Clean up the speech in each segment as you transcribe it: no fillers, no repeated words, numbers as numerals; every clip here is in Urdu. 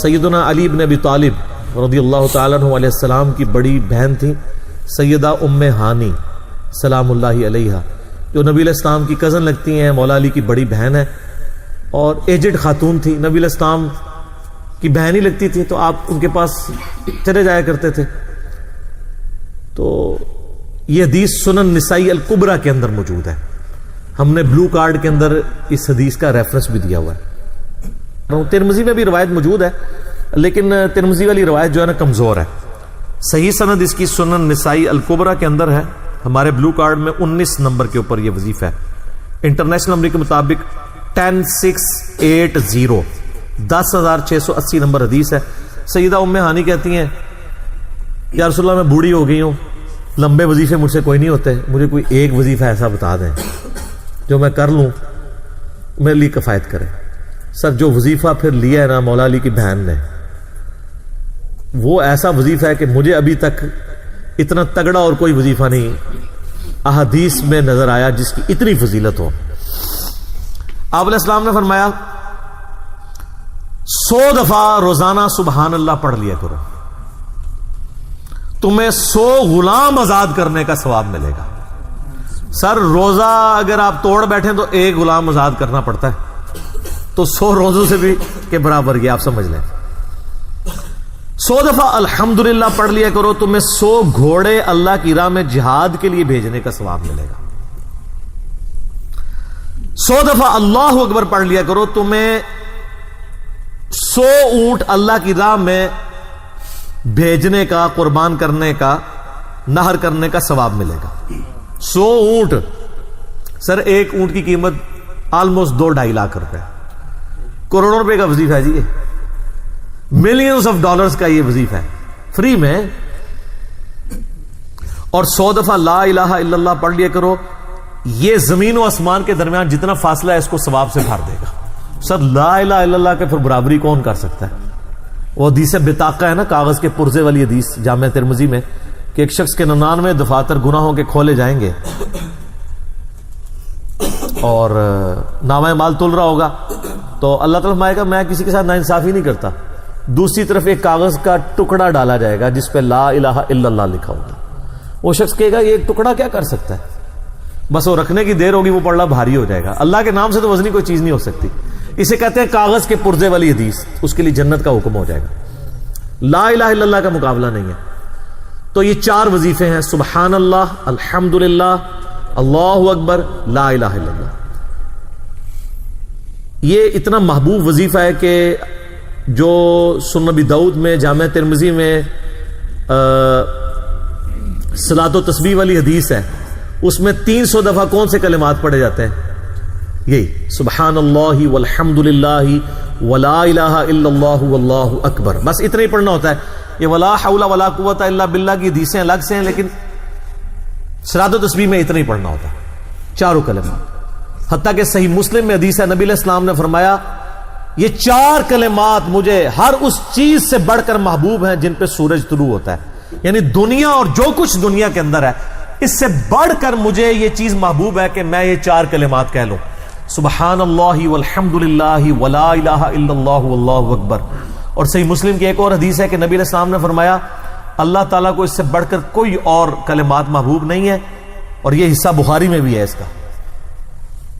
سیدنا علی بن ابی طالب رضی اللہ تعالیٰ عنہ علیہ السلام کی بڑی بہن تھی سیدہ ام ہانی سلام اللہ علیہا، جو نبی علیہ السلام کی کزن لگتی ہیں، مولا علی کی بڑی بہن ہے اور ایجڈ خاتون تھی، نبی علیہ السلام کی بہن ہی لگتی تھی، تو آپ ان کے پاس چلے جایا کرتے تھے۔ تو یہ حدیث سنن نسائی الکبریٰ کے اندر موجود ہے، ہم نے بلو کارڈ کے اندر اس حدیث کا ریفرنس بھی دیا ہوا ہے۔ ترمذی میں بھی روایت موجود ہے، لیکن ترمذی والی روایت جو ہے نا کمزور ہے، صحیح سند اس کی سنن نسائی الکبریٰ کے اندر ہے، ہمارے بلو کارڈ میں 19 نمبر کے اوپر یہ وظیفہ ہے، انٹرنیشنل نمبر کے مطابق 10680 10680 نمبر حدیث ہے۔ سیدہ ام ہانی کہتی ہیں یا رسول اللہ میں بوڑھی ہو گئی ہوں، لمبے وظیفے مجھ سے کوئی نہیں ہوتے، مجھے کوئی ایک وظیفہ ایسا بتا دیں جو میں کر لوں میرے لیے کفایت کرے۔ سر جو وظیفہ پھر لیا ہے نا مولا علی کی بہن نے، وہ ایسا وظیفہ ہے کہ مجھے ابھی تک اتنا تگڑا اور کوئی وظیفہ نہیں احادیث میں نظر آیا جس کی اتنی فضیلت ہو۔ آپ علیہ السلام نے فرمایا 100 دفعہ روزانہ سبحان اللہ پڑھ لیا کرو، تمہیں 100 غلام آزاد کرنے کا ثواب ملے گا۔ سر روزہ اگر آپ توڑ بیٹھیں تو ایک غلام آزاد کرنا پڑتا ہے، تو 100 روزوں سے بھی کے برابر یہ آپ سمجھ لیں۔ 100 دفعہ الحمدللہ پڑھ لیا کرو، تمہیں 100 گھوڑے اللہ کی راہ میں جہاد کے لیے بھیجنے کا ثواب ملے گا۔ 100 دفعہ اللہ اکبر پڑھ لیا کرو، تمہیں 100 اونٹ اللہ کی راہ میں بھیجنے کا، قربان کرنے کا، نہر کرنے کا ثواب ملے گا۔ 100 اونٹ، سر ایک اونٹ کی قیمت آلموسٹ 2-2.5 لاکھ روپے، کروڑوں روپے کا وظیفہ ہے جی، ملینز آف ڈالرز کا یہ وظیفہ ہے فری میں۔ اور 100 دفعہ لا الہ الا اللہ پڑھ لیا کرو، یہ زمین و آسمان کے درمیان جتنا فاصلہ ہے اس کو ثواب سے بھر دے گا۔ سر لا الہ الا اللہ کے پھر برابری کون کر سکتا ہے؟ وہ حدیث بطاقہ ہے نا، کاغذ کے پرزے والی حدیث جامع ترمذی میں، کہ ایک شخص کے 99 دفاتر گناہوں کے کھولے جائیں گے اور نامہ مال تل رہا ہوگا، تو اللہ تعالیٰ فرمائے گا میں کسی کے ساتھ ناانصافی نہیں کرتا۔ دوسری طرف ایک کاغذ کا ٹکڑا ڈالا جائے گا جس پہ لا الہ الا اللہ لکھا ہوگا، وہ شخص کہے گا یہ ایک ٹکڑا کیا کر سکتا ہے، بس وہ رکھنے کی دیر ہوگی وہ پڑھنا بھاری ہو جائے گا۔ اللہ کے نام سے تو وزنی کوئی چیز نہیں ہو سکتی، اسے کہتے ہیں کاغذ کے پرزے والی حدیث، اس کے لیے جنت کا حکم ہو جائے گا۔ لا الہ الا اللہ کا مقابلہ نہیں ہے۔ تو یہ 4 وظیفے ہیں، سبحان اللہ، الحمدللہ، اللہ اکبر، لا الہ الا اللہ۔ یہ اتنا محبوب وظیفہ ہے کہ جو سنن ابی داؤد میں، جامع ترمذی میں صلاۃ و تسبیح والی حدیث ہے، اس میں 300 دفعہ کون سے کلمات پڑھے جاتے ہیں؟ یہی سبحان اللہ والحمد للہ ولا الہ الا اللہ واللہ اکبر، بس اتنا ہی پڑھنا ہوتا ہے۔ یہ ولا حول ولا قوت الا باللہ کی حدیثیں الگ سے ہیں، لیکن صلاۃ و تسبیح میں اتنا ہی پڑھنا ہوتا ہے، 4 کلمات۔ حتیٰ کہ صحیح مسلم میں حدیث ہے، نبی علیہ السلام نے فرمایا یہ 4 کلمات مجھے ہر اس چیز سے بڑھ کر محبوب ہیں جن پہ سورج طلوع ہوتا ہے، یعنی دنیا اور جو کچھ دنیا کے اندر ہے اس سے بڑھ کر مجھے یہ چیز محبوب ہے کہ میں یہ 4 کلمات کہہ لوں، سبحان اللہ والحمد للہ ولا الہ الا اللہ واللہ اکبر۔ اور صحیح مسلم کی ایک اور حدیث ہے کہ نبی علیہ السلام نے فرمایا اللہ تعالیٰ کو اس سے بڑھ کر کوئی اور کلمات محبوب نہیں ہے، اور یہ حصہ بخاری میں بھی ہے اس کا،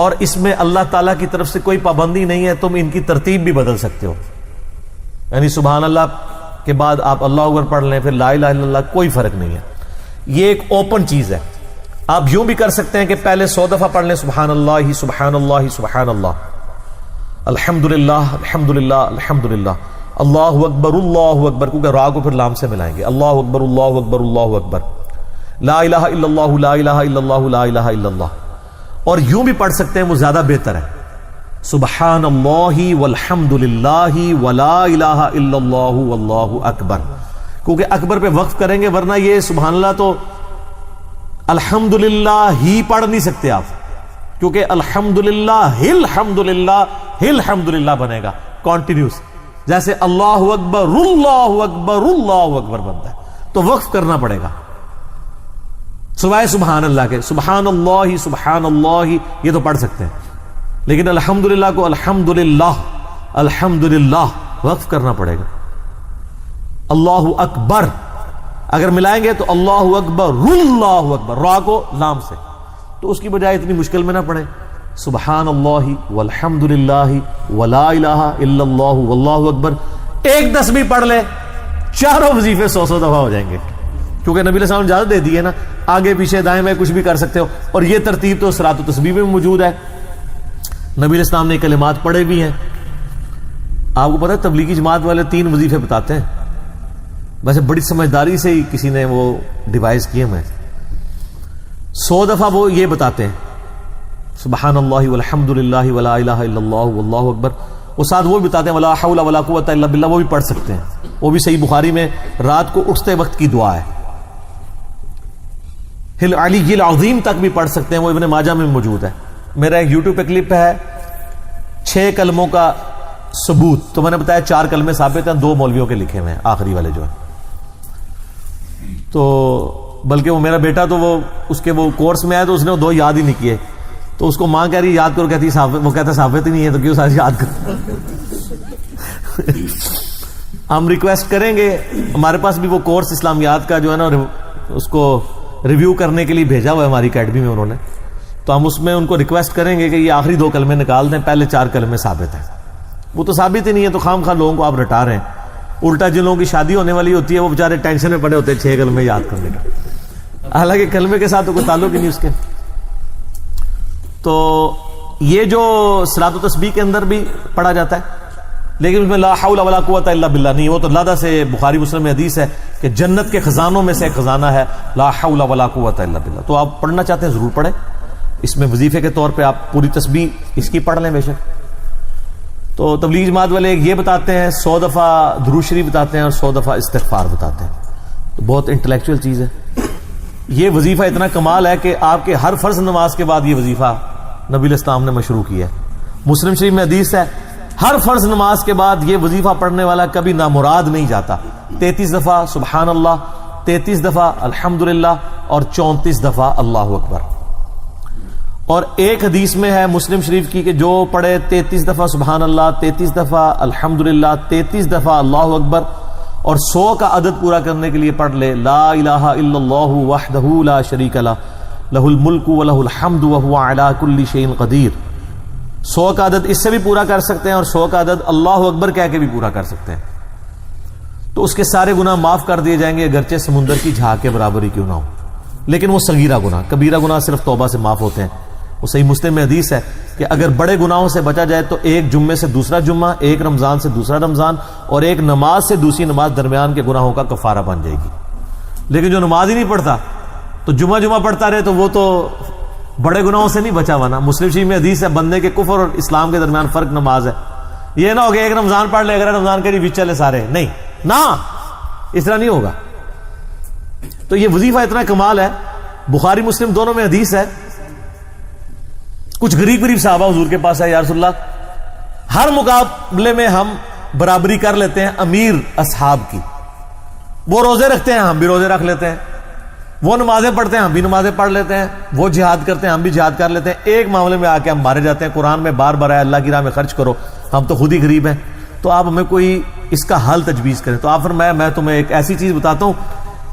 اور اس میں اللہ تعالیٰ کی طرف سے کوئی پابندی نہیں ہے، تم ان کی ترتیب بھی بدل سکتے ہو، یعنی سبحان اللہ کے بعد آپ اللہ اکبر پڑھ لیں، پھر لا الہ الا اللہ، کوئی فرق نہیں ہے۔ یہ ایک اوپن چیز ہے، آپ یوں بھی کر سکتے ہیں کہ پہلے 100 دفعہ پڑھ لیں سبحان اللہ سبحان اللہ سبحان اللہ، الحمدللہ الحمدللہ الحمدللہ، اللہ اکبر، کیونکہ را کو پھر لام سے ملائیں گے، اللہ اکبر اللہ اکبر اللہ اکبر، لا الہ الا اللہ لا الہ الا اللہ لا الہ الا اللہ۔ اور یوں بھی پڑھ سکتے ہیں، وہ زیادہ بہتر ہے، سبحان اللہ والحمد للہ ولا الہ الا اللہ واللہ اکبر، کیونکہ اکبر پہ وقف کریں گے، ورنہ یہ سبحان اللہ تو الحمدللہ ہی پڑھ نہیں سکتے آپ، کیونکہ الحمدللہ الحمدللہ الحمدللہ بنے گا کانٹینیوس، جیسے اللہ اکبر اللہ اکبر اللہ اکبر بنتا ہے، تو وقف کرنا پڑے گا سوائے سبحان اللہ کے۔ سبحان اللہ یہ تو پڑھ سکتے ہیں، لیکن الحمدللہ کو الحمدللہ الحمدللہ وقف کرنا پڑے گا. اللہ اکبر اگر ملائیں گے تو اللہ اکبر اللہ اکبر، را کو لام سے، تو اس کی بجائے اتنی مشکل میں نہ پڑے سبحان اللہ والحمدللہ ولا الہ الا اللہ واللہ اکبر. ایک تسبیح پڑھ لے، چاروں وظیفے 100 دفعہ ہو جائیں گے، کیونکہ نبی علیہ السلام نے اجازت دے دی ہے نا، آگے پیچھے دائیں بائیں کچھ بھی کر سکتے ہو. اور یہ ترتیب تو صلاۃ و تسبیح میں موجود ہے. نبی علیہ السلام نے کلمات پڑھے بھی ہیں. آپ کو پتہ ہے تبلیغی جماعت والے 3 وظیفے بتاتے ہیں، ویسے بڑی سمجھداری سے ہی کسی نے وہ ڈیوائس کیے ہیں. 100 دفعہ وہ یہ بتاتے ہیں سبحان اللہ والحمدللہ ولا الہ الا اللہ واللہ اکبر. وہ ساتھ وہ بھی بتاتے ہیں ولا حول ولا قوت الا باللہ، وہ بھی پڑھ سکتے ہیں. وہ بھی صحیح بخاری میں رات کو اٹھتے وقت کی دعا ہے. ہل علی العظیم تک بھی پڑھ سکتے ہیں، وہ ابن ماجہ میں موجود ہے. میرا ایک یوٹیوب پہ کلپ ہے 6 کلموں کا ثبوت، تو میں نے بتایا 4 کلمے ثابت ہیں، 2 مولویوں کے لکھے ہوئے ہیں آخری والے جو ہیں. تو بلکہ وہ میرا بیٹا تو وہ اس کے وہ کورس میں آیا تو اس نے وہ 2 یاد ہی نہیں کیے، تو اس کو ماں کہہ رہی یاد کرو، کہتی وہ کہتا ثابت ہی نہیں ہے تو کیوں ساتھ یاد کرو. ہم ریکویسٹ کریں گے، ہمارے پاس بھی وہ کورس اسلامیات کا جو ہے نا اس کو ریویو کرنے کے لیے بھیجا ہوا ہے ہماری اکیڈمی میں انہوں نے، تو ہم اس میں ان کو ریکویسٹ کریں گے کہ یہ آخری 2 کلمے نکال دیں، پہلے 4 کلمے ثابت ہیں. وہ تو ثابت ہی نہیں ہے، تو خام خواہ لوگوں کو آپ رٹا رہے ہیں. الٹا جن لوگوں کی شادی ہونے والی ہوتی ہے وہ بیچارے ٹینشن میں پڑے ہوتے ہیں 6 کلمے یاد کرنے کا، حالانکہ کلمے کے ساتھ تو کوئی تعلق ہی نہیں اس کے. تو یہ جو صلاۃ و تسبیح کے اندر بھی پڑھا جاتا ہے، لیکن اس میں لا حول ولا قوت الا باللہ نہیں. وہ تو اللہ سے بخاری مسلم میں حدیث ہے کہ جنت کے خزانوں میں سے ایک خزانہ ہے لا حول ولا قوت الا باللہ. تو آپ پڑھنا چاہتے ہیں ضرور پڑھیں. اس میں وظیفے کے طور پہ آپ پوری تسبیح اس کی پڑھ لیں بے شک. تو تبلیغ جماعت والے یہ بتاتے ہیں 100 دفعہ درود شریف بتاتے ہیں اور 100 دفعہ استغفار بتاتے ہیں. تو بہت انٹلیکچوئل چیز ہے. یہ وظیفہ اتنا کمال ہے کہ آپ کے ہر فرض نماز کے بعد یہ وظیفہ نبی علیہ السلام نے مشروع کیا ہے. مسلم شریف میں حدیث ہے ہر فرض نماز کے بعد یہ وظیفہ پڑھنے والا کبھی نامراد نہیں جاتا. 33 دفعہ سبحان اللہ، 33 دفعہ الحمدللہ اور 34 دفعہ اللہ اکبر. اور ایک حدیث میں ہے مسلم شریف کی کہ جو پڑھے 33 دفعہ سبحان اللہ، 33 دفعہ الحمدللہ، 33 دفعہ اللہ اکبر اور 100 کا عدد پورا کرنے کے لیے پڑھ لے لا الہ الا اللہ وحدہ لا شریک لہ لہ الملک ولہ الحمد وہو علی کل شیء قدیر. 100 کا عدد اس سے بھی پورا کر سکتے ہیں اور 100 کا عدد اللہ اکبر کہہ کے بھی پورا کر سکتے ہیں. تو اس کے سارے گناہ معاف کر دیے جائیں گے اگرچہ سمندر کی جھاگ کے برابر ہی کیوں نہ ہو. لیکن وہ صغیرہ گناہ، کبیرہ گناہ صرف توبہ سے معاف ہوتے ہیں. وہ صحیح مسلم میں حدیث ہے کہ اگر بڑے گناہوں سے بچا جائے تو ایک جمعے سے دوسرا جمعہ، ایک رمضان سے دوسرا رمضان اور ایک نماز سے دوسری نماز درمیان کے گناہوں کا کفارہ بن جائے گی. لیکن جو نماز ہی نہیں پڑھتا تو جمعہ پڑھتا رہے تو وہ تو بڑے گناہوں سے نہیں بچا ہوا نا. مسلم شریف میں حدیث ہے بندے کے کفر اور اسلام کے درمیان فرق نماز ہے. یہ نہ ہو کہ ایک رمضان پڑھ لے اگر رمضان کے بھی چلے سارے، نہیں نا، اس طرح نہیں ہوگا. تو یہ وظیفہ اتنا کمال ہے، بخاری مسلم دونوں میں حدیث ہے. کچھ غریب صحابہ حضور کے پاس ہے، یا رسول اللہ ہر مقابلے میں ہم برابری کر لیتے ہیں امیر اصحاب کی. وہ روزے رکھتے ہیں ہم بھی روزے رکھ لیتے ہیں، وہ نمازیں پڑھتے ہیں ہم بھی نمازیں پڑھ لیتے ہیں، وہ جہاد کرتے ہیں ہم بھی جہاد کر لیتے ہیں. ایک معاملے میں آ کے ہم مارے جاتے ہیں. قرآن میں بار بار ہے اللہ کی راہ میں خرچ کرو، ہم تو خود ہی غریب ہیں، تو آپ ہمیں کوئی اس کا حل تجویز کریں. تو آپ فرمایا میں تمہیں ایک ایسی چیز بتاتا ہوں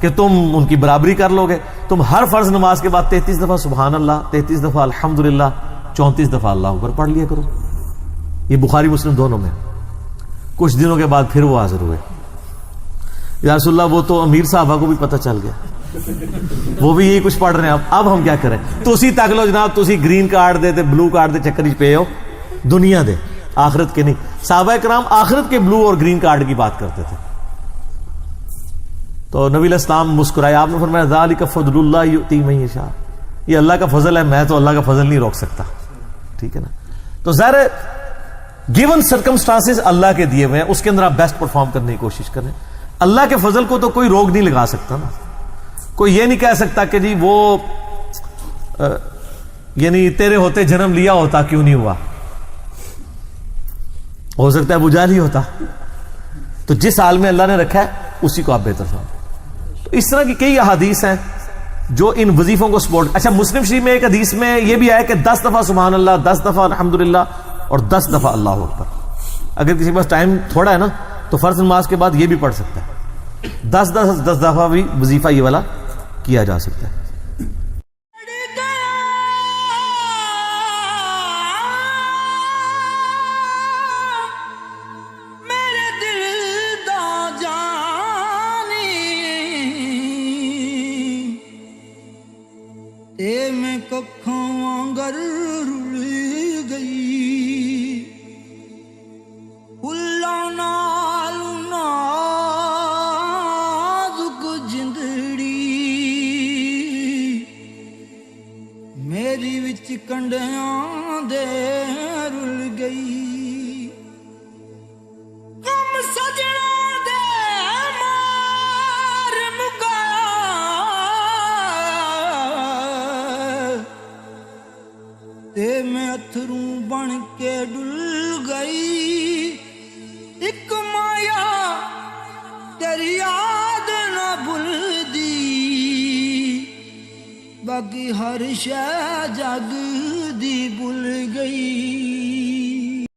کہ تم ان کی برابری کر لو گے. تم ہر فرض نماز کے بعد 33 دفعہ سبحان اللہ، 33 دفعہ الحمدللہ، 34 دفعہ اللہ اکبر پڑھ لیا کرو. یہ بخاری مسلم دونوں میں. کچھ دنوں کے بعد پھر وہ حاضر ہوئے، یا رسول اللہ وہ تو امیر صاحبہ کو بھی پتہ چل گیا، وہ بھی یہی کچھ پڑھ رہے ہیں، اب ہم کیا کریں. تو اسی تک لو جناب، تو اسی گرین کارڈ دے بلو کارڈ دے چکر پہ ہو، دنیا دے آخرت کے نہیں. صحابہ کرام آخرت کے بلو اور گرین کارڈ کی بات کرتے تھے. تو نبی علیہ السلام مسکرائے، آپ نے فرمایا ذالک فضل اللہ یؤتی من یشاء، یہ اللہ کا فضل ہے، میں تو اللہ کا فضل نہیں روک سکتا. ٹھیک ہے نا. تو ظاہر ہے گیون سرکمسٹانسز اللہ کے دیے ہوئے ہیں، اس کے اندر آپ بیسٹ پرفارم کرنے کی کوشش کریں. اللہ کے فضل کو تو کوئی روک نہیں لگا سکتا نا. کوئی یہ نہیں کہہ سکتا کہ جی وہ یعنی تیرے ہوتے جنم لیا ہوتا کیوں نہیں ہوا، ہو سکتا ہے ابو جہل ہی ہوتا. تو جس حال میں اللہ نے رکھا ہے اسی کو آپ بہتر سمجھیں. تو اس طرح کی کئی احادیث ہیں جو ان وظیفوں کو سپورٹ. اچھا مسلم شریف میں ایک حدیث میں یہ بھی آیا کہ 10 دفعہ سبحان اللہ، 10 دفعہ الحمدللہ اور 10 دفعہ اللہ اکبر. اگر کسی کے پاس ٹائم تھوڑا ہے نا تو فرض نماز کے بعد یہ بھی پڑھ سکتا ہے. 10 دفعہ بھی وظیفہ یہ والا کیا جا سکتا ہے. تے میں ککھاں وانگر رل گئی، پھلاں نال نازک جندڑی میری وچ کنڈیاں دے رل گئی. غم سجنا دے مار مکا تے میں اتھروں بن کے ڈل گئی. ایک مایا تیری یاد نہ بھلدی، باقی ہر شے جگ دی بھل گئی.